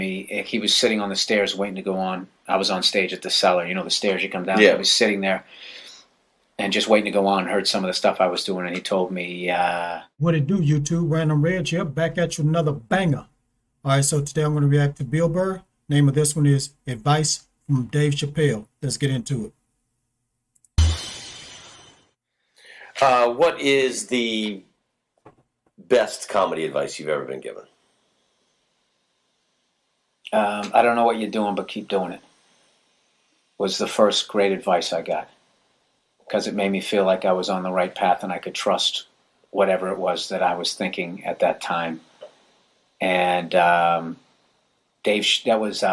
He was sitting on the stairs waiting to go on. I was on stage at the cellar, the stairs you come down. Yeah. He was sitting there and just waiting to go on, heard some of the stuff I was doing, and he told me, What it do, YouTube? Random Reg here, back at you with another banger. All right, so today I'm going to react to Bill Burr. Name of this one is Advice from Dave Chappelle. Let's get into it. What is the best comedy advice you've ever been given? I don't know what you're doing, but keep doing it, was the first great advice I got, because it made me feel like I was on the right path and I could trust whatever it was that I was thinking at that time. And Dave, that was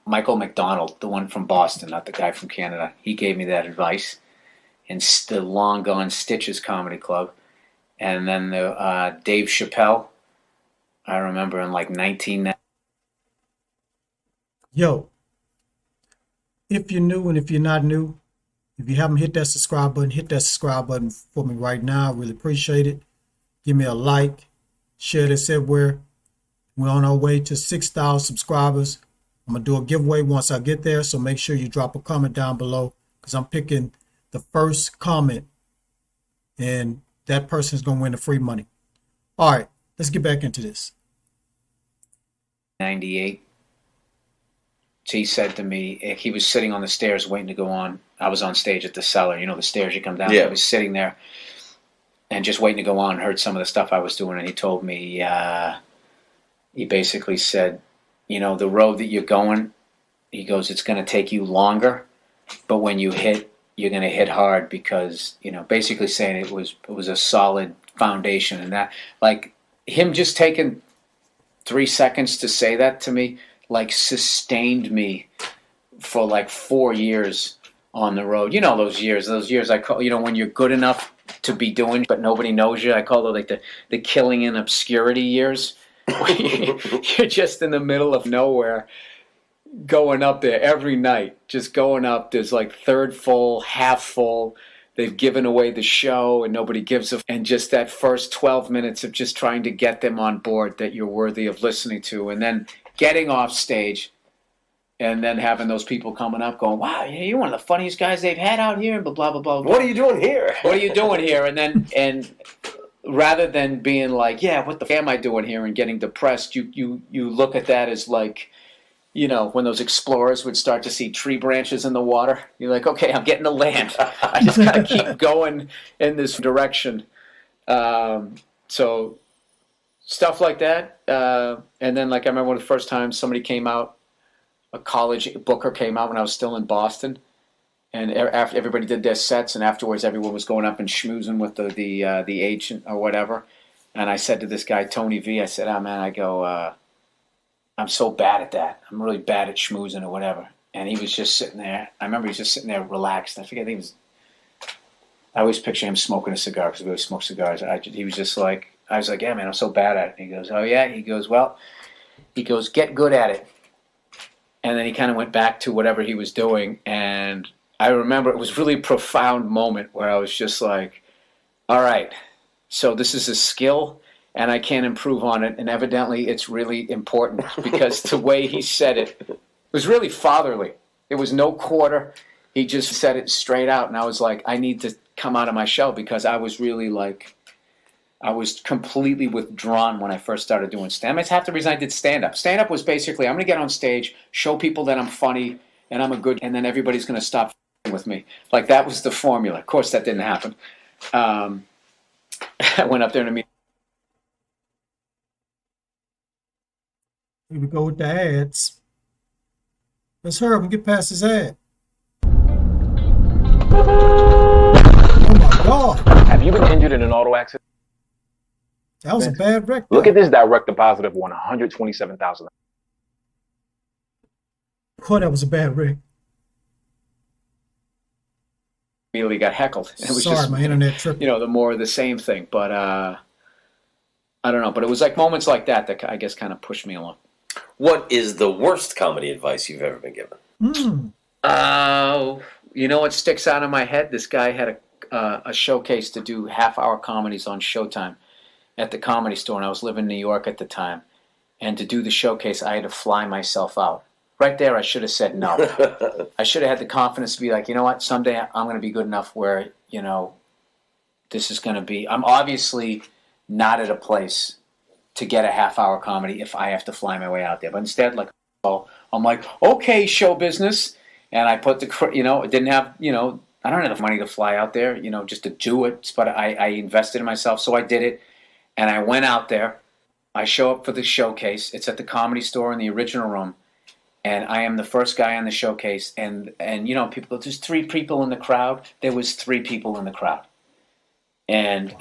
Michael McDonald, the one from Boston, not the guy from Canada. He gave me that advice in the long gone Stitches Comedy Club. And then the Dave Chappelle, I remember in like 1990. Yo, if you're new and if you're not new, if you haven't hit that subscribe button, hit that subscribe button for me right now. I really appreciate it. Give me a like. Share this everywhere. We're on our way to 6,000 subscribers. I'm going to do a giveaway once I get there, so make sure you drop a comment down below, because I'm picking the first comment, and that person is going to win the free money. All right, let's get back into this. 98. He said to me, he was sitting on the stairs waiting to go on. I was on stage at the cellar, the stairs you come down. Yeah. I was sitting there and just waiting to go on, heard some of the stuff I was doing, and he told me, he basically said, the road that you're going, he goes, it's going to take you longer, but when you hit, you're going to hit hard, because, basically saying it was a solid foundation. And that, like, him just taking 3 seconds to say that to me, like, sustained me for like 4 years on the road. Those years I call, when you're good enough to be doing, but nobody knows you. I call it like the killing in obscurity years. You're just in the middle of nowhere, going up there every night, just going up. There's like third full, half full. They've given away the show and nobody gives a and just that first 12 minutes of just trying to get them on board that you're worthy of listening to, and then getting off stage and then having those people coming up going, wow, you're one of the funniest guys they've had out here, and blah, blah, blah, blah. What are you doing here? What are you doing here? And rather than being like, yeah, what the f am I doing here, and getting depressed, you look at that as like, when those explorers would start to see tree branches in the water, you're like, okay, I'm getting to land. I just got to keep going in this direction. So stuff like that. And then, like, I remember one of the first times somebody came out, a college booker came out when I was still in Boston. And after everybody did their sets, and afterwards everyone was going up and schmoozing with the agent or whatever. And I said to this guy, Tony V, I said, oh, man, I go, I'm so bad at that. I'm really bad at schmoozing or whatever. And he was just sitting there. I remember he was just sitting there relaxed. I forget, I always picture him smoking a cigar, because we always smoke cigars. He was just like, I was like, yeah, man, I'm so bad at it. And he goes, oh, yeah? He goes, well, get good at it. And then he kind of went back to whatever he was doing. And I remember it was a really profound moment where I was just like, all right, so this is a skill, and I can't improve on it, and evidently it's really important, because the way he said it was really fatherly. It was no quarter. He just said it straight out, and I was like, I need to come out of my shell, because I was really like, I was completely withdrawn when I first started doing stand-up. It's half the reason I did stand-up. Stand-up was basically, I'm going to get on stage, show people that I'm funny, and I'm a good, and then everybody's going to stop with me. Like, that was the formula. Of course, that didn't happen. I went up there to meet. Here we go with the ads. Let's hurry up and get past this ad. Oh my God. Have you been injured in an auto accident? That was a bad wreck. Look at this direct deposit of $127,000. Oh, that was a bad wreck. Immediately got heckled. It was Sorry, just, my internet tripped. the more of the same thing. But I don't know. But it was like moments like that that I guess kind of pushed me along. What is the worst comedy advice you've ever been given? What sticks out in my head? This guy had a showcase to do half-hour comedies on Showtime at the Comedy Store, and I was living in New York at the time. And to do the showcase, I had to fly myself out. Right there, I should have said no. I should have had the confidence to be like, you know what, someday I'm going to be good enough where, this is going to be, I'm obviously not at a place to get a half-hour comedy if I have to fly my way out there. But instead, like, I'm like, okay, show business. And I put it didn't have, I don't have enough money to fly out there, just to do it. But I invested in myself, so I did it. And I went out there. I show up for the showcase. It's at the Comedy Store in the original room. And I am the first guy on the showcase. And people go, there's 3 people in the crowd. There was 3 people in the crowd. And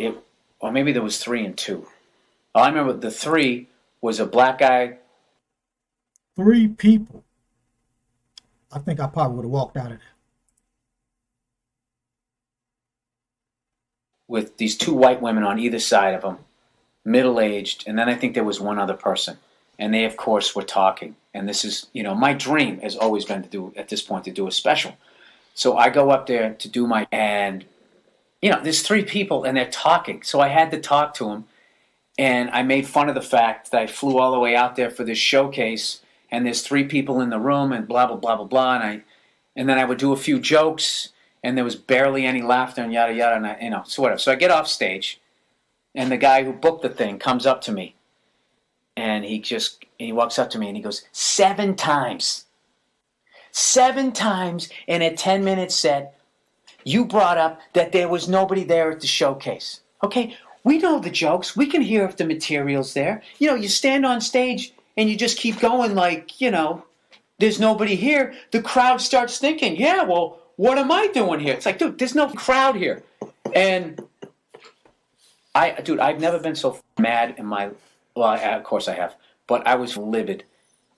or maybe there was 3 and 2. I remember the 3 was a black guy. 3 people. I think I probably would have walked out of there. With these 2 white women on either side of him, middle-aged, and then I think there was one other person. And they, of course, were talking. And this is, my dream has always been at this point, to do a special. So I go up there to do and, there's 3 people, and they're talking. So I had to talk to them. And I made fun of the fact that I flew all the way out there for this showcase, and there's 3 people in the room, and blah, blah, blah, blah, blah. And then I would do a few jokes, and there was barely any laughter, and yada, yada, and so whatever. So I get off stage, and the guy who booked the thing comes up to me, and he walks up to me, and he goes, 7 times. 7 times in a 10-minute set, you brought up that there was nobody there at the showcase. Okay? We know the jokes. We can hear if the material's there. You stand on stage and you just keep going like, there's nobody here. The crowd starts thinking, yeah, well, what am I doing here? It's like, dude, there's no crowd here. And I've never been so mad in my, well, of course I have, but I was livid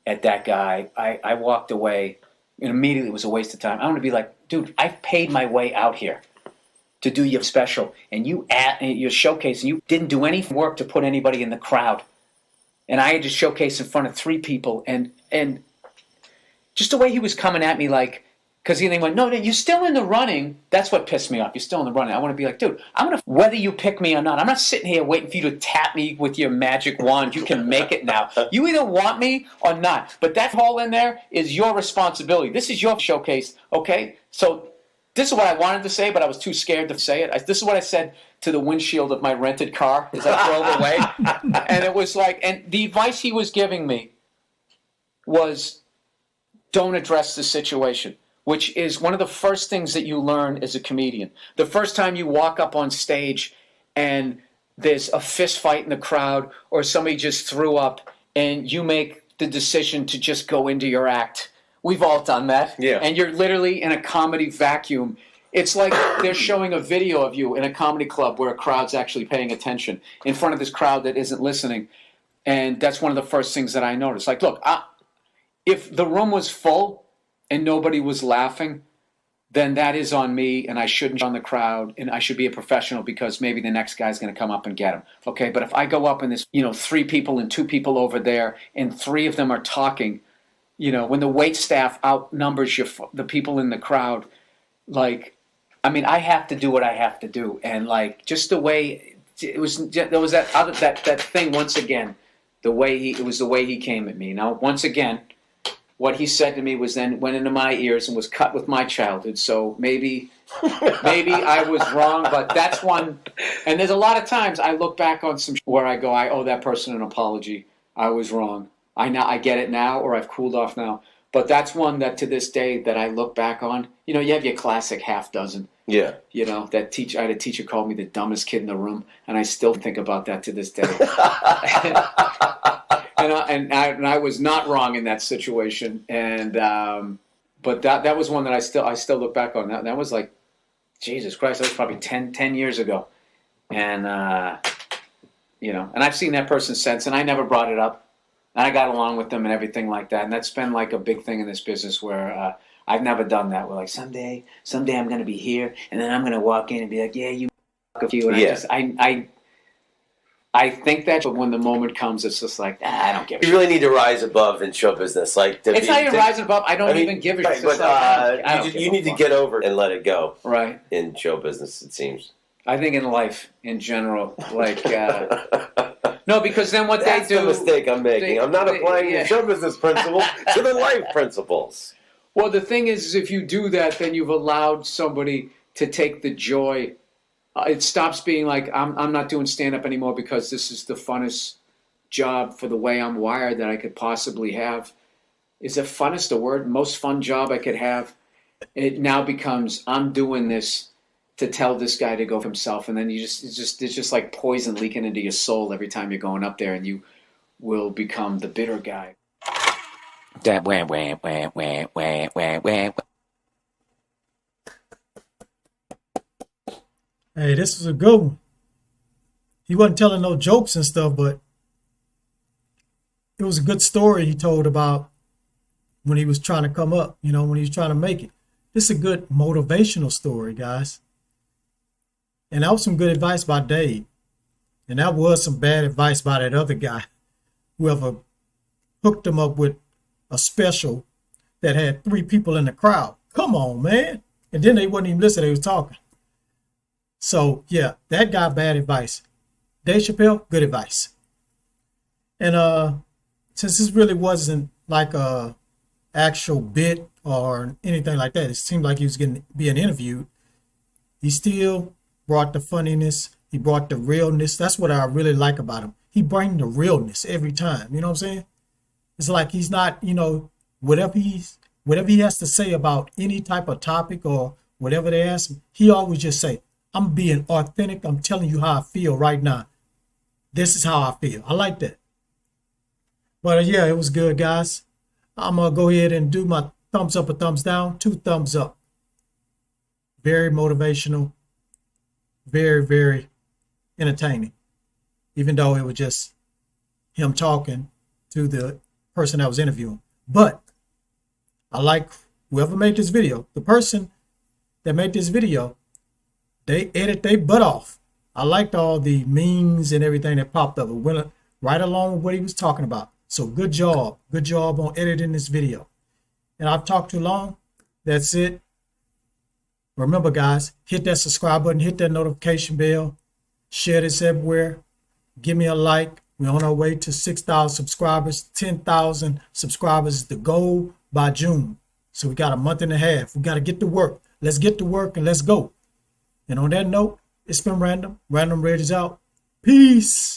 at that guy. I walked away and immediately it was a waste of time. I want to be like, dude, I've paid my way out here to do your special, and your showcase, and you didn't do any work to put anybody in the crowd. And I had to showcase in front of 3 people, and just the way he was coming at me, like, because he went, no, you're still in the running. That's what pissed me off. You're still in the running. I want to be like, dude, whether you pick me or not, I'm not sitting here waiting for you to tap me with your magic wand. You can make it now. You either want me or not. But that hole in there is your responsibility. This is your showcase, okay? So this is what I wanted to say, but I was too scared to say it. This is what I said to the windshield of my rented car as I drove away. And it was like, and the advice he was giving me was, don't address the situation, which is one of the first things that you learn as a comedian. The first time you walk up on stage and there's a fist fight in the crowd or somebody just threw up and you make the decision to just go into your act. We've all done that. Yeah. And you're literally in a comedy vacuum. It's like they're showing a video of you in a comedy club where a crowd's actually paying attention in front of this crowd that isn't listening. And that's one of the first things that I noticed. Like, look, if the room was full and nobody was laughing, then that is on me, and I shouldn't on the crowd, and I should be a professional because maybe the next guy's going to come up and get him. Okay, but if I go up and there's 3 people and 2 people over there, and 3 of them are talking, when the wait staff outnumbers the people in the crowd, like, I mean, I have to do what I have to do, and like just the way it was, there was that thing once again, the way he came at me. Now once again, what he said to me went into my ears and was cut with my childhood. So maybe I was wrong, but that's one. And there's a lot of times I look back on some where I go, I owe that person an apology. I was wrong. I get it now, or I've cooled off now. But that's one that to this day that I look back on. You have your classic half dozen. Yeah. I had a teacher called me the dumbest kid in the room, and I still think about that to this day. And I was not wrong in that situation. And but that was one that I still look back on. That was like, Jesus Christ, that was probably 10 years ago. And and I've seen that person since, and I never brought it up. And I got along with them and everything like that. And that's been like a big thing in this business where I've never done that. We're like, someday I'm going to be here, and then I'm going to walk in and be like, yeah, you f*** you. And yeah. I think that, but when the moment comes, it's just like, I don't give a shit. You really need to rise above in show business. It's not even rising above. I don't even give a shit. But you need to get over and let it go. Right. In show business, it seems. I think in life, in general, like, No, because then what That's they do. the mistake I'm making. I'm not applying the show business principles to the life principles. Well, the thing is if you do that, then you've allowed somebody to take the joy. It stops being like, I'm not doing stand-up anymore because this is the funnest job for the way I'm wired that I could possibly have. Is it funnest a word? Most fun job I could have. It now becomes, I'm doing this to tell this guy to go for himself. And then it's just like poison leaking into your soul every time you're going up there, and you will become the bitter guy. That wah. Hey, this was a good one. He wasn't telling no jokes and stuff, but it was a good story he told about when he was trying to come up, when he was trying to make it. This is a good motivational story, guys. And that was some good advice by Dave. And that was some bad advice by that other guy, whoever hooked him up with a special that had 3 people in the crowd. Come on, man. And then they wouldn't even listen, they was talking. So, yeah, that guy, bad advice. Dave Chappelle, good advice. And since this really wasn't like a actual bit or anything like that, it seemed like he was being interviewed. He still brought the funniness. He brought the realness. That's what I really like about him. He brings the realness every time. You know what I'm saying? It's like he's not, whatever he has to say about any type of topic or whatever they ask him, he always just say, I'm being authentic. I'm telling you how I feel right now. This is how I feel. I like that. But yeah, it was good, guys. I'm going to go ahead and do my thumbs up or thumbs down. 2 thumbs up. Very motivational. Very, very entertaining. Even though it was just him talking to the person that was interviewing. But I like whoever made this video. The person that made this video, they edit their butt off. I liked all the memes and everything that popped up. It went right along with what he was talking about. So good job. Good job on editing this video. And I've talked too long. That's it. Remember, guys, hit that subscribe button, hit that notification bell, share this everywhere. Give me a like. We're on our way to 6,000 subscribers. 10,000 subscribers is the goal by June. So we got a month and a half. We got to get to work. Let's get to work and let's go. And on that note, it's been Random. Random Raiders out. Peace.